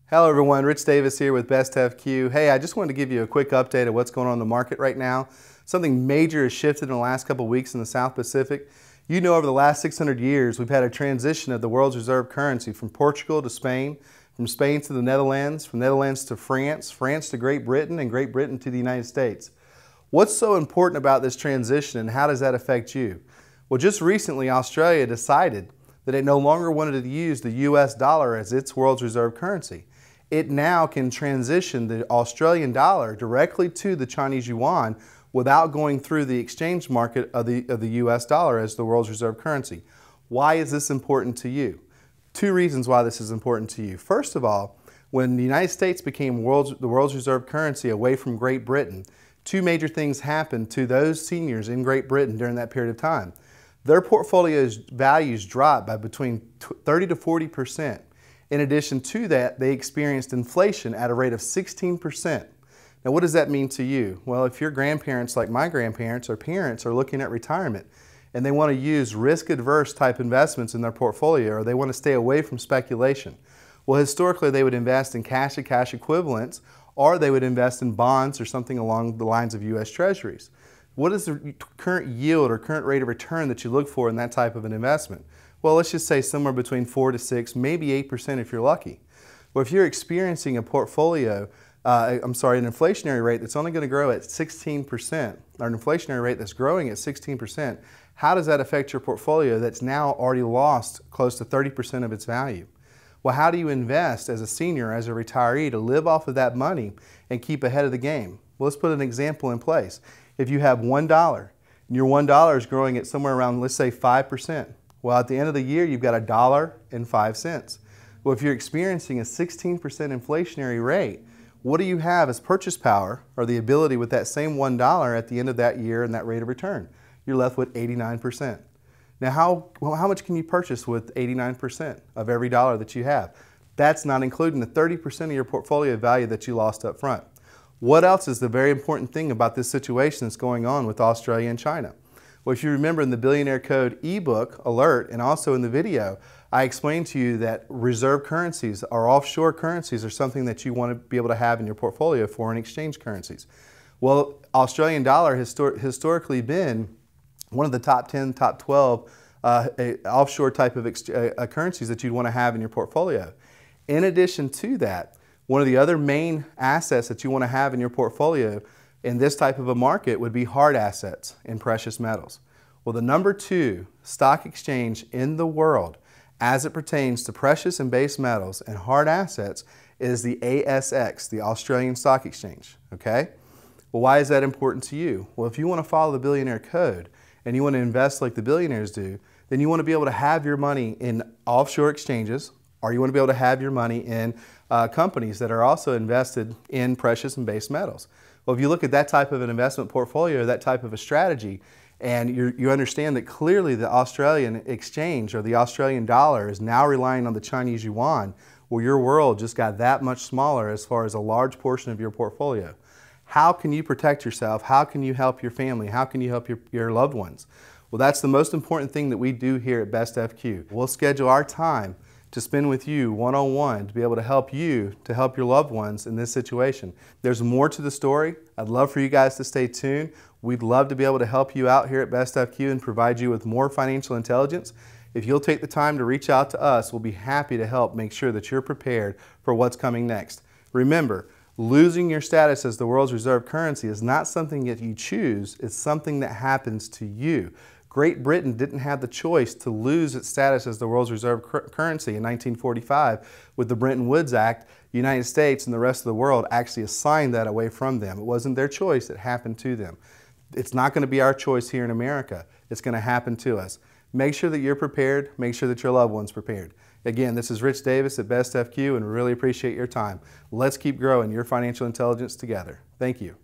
Hello everyone, Rich Davis here with Best FQ. Hey, I just wanted to give you a quick update of what's going on in the market right now. Something major has shifted in the last couple of weeks in the South Pacific. You know, over the last 600 years, we've had a transition of the world's reserve currency from Portugal to Spain, from Spain to the Netherlands, from Netherlands to France, France to Great Britain, and Great Britain to the United States. What's so important about this transition and how does that affect you? Well, just recently, Australia decided that it no longer wanted to use the US dollar as its world's reserve currency. It now can transition the Australian dollar directly to the Chinese Yuan without going through the exchange market of the US dollar as the world's reserve currency. Why is this important to you? Two reasons why this is important to you. First of all, when the United States became the world's reserve currency away from Great Britain, two major things happened to those seniors in Great Britain during that period of time. Their portfolio's values dropped by between 30 to 40%. In addition to that, they experienced inflation at a rate of 16%. Now, what does that mean to you? Well, if your grandparents, like my grandparents or parents, are looking at retirement and they want to use risk-adverse type investments in their portfolio, or they want to stay away from speculation, well, historically, they would invest in cash and cash equivalents, or they would invest in bonds or something along the lines of U.S. Treasuries. What is the current yield or current rate of return that you look for in that type of an investment? Well, let's just say somewhere between 4 to 6, maybe 8% if you're lucky. Well, if you're experiencing a portfolio, an inflationary rate that's only going to grow at 16%, or an inflationary rate that's growing at 16%, how does that affect your portfolio that's now already lost close to 30% of its value? Well, how do you invest as a senior, as a retiree, to live off of that money and keep ahead of the game? Well, let's put an example in place. If you have $1 and your $1 is growing at somewhere around, let's say, 5%, well, at the end of the year, you've got $1.05. Well, if you're experiencing a 16% inflationary rate, what do you have as purchase power, or the ability with that same $1 at the end of that year and that rate of return? You're left with 89%. Now, how much can you purchase with 89% of every dollar that you have? That's not including the 30% of your portfolio value that you lost up front. What else is the very important thing about this situation that's going on with Australia and China? Well, if you remember in the Billionaire Code ebook alert and also in the video, I explained to you that reserve currencies or offshore currencies are something that you want to be able to have in your portfolio, foreign exchange currencies. Well, Australian dollar has historically been one of the top 10, top 12 offshore type of currencies that you'd want to have in your portfolio. In addition to that, one of the other main assets that you want to have in your portfolio in this type of a market would be hard assets in precious metals. Well, the number 2 stock exchange in the world as it pertains to precious and base metals and hard assets is the ASX, the Australian Stock Exchange, okay? Well, why is that important to you? Well, if you want to follow the Billionaire Code and you want to invest like the billionaires do, then you want to be able to have your money in offshore exchanges, or you want to be able to have your money in companies that are also invested in precious and base metals. Well, if you look at that type of an investment portfolio, that type of a strategy, and you understand that clearly the Australian exchange or the Australian dollar is now relying on the Chinese Yuan, well, your world just got that much smaller as far as a large portion of your portfolio. How can you protect yourself? How can you help your family? How can you help your loved ones? Well, that's the most important thing that we do here at Best FQ. We'll schedule our time to spend with you one-on-one to be able to help you to help your loved ones in this situation. There's more to the story. I'd love for you guys to stay tuned. We'd love to be able to help you out here at Best FQ and provide you with more financial intelligence. If you'll take the time to reach out to us, we'll be happy to help make sure that you're prepared for what's coming next. Remember, losing your status as the world's reserve currency is not something that you choose, it's something that happens to you. Great Britain didn't have the choice to lose its status as the world's reserve currency in 1945 with the Bretton Woods Act. The United States and the rest of the world actually assigned that away from them. It wasn't their choice, it happened to them. It's not going to be our choice here in America. It's going to happen to us. Make sure that you're prepared, make sure that your loved one's prepared. Again, this is Rich Davis at Best FQ and we really appreciate your time. Let's keep growing your financial intelligence together. Thank you.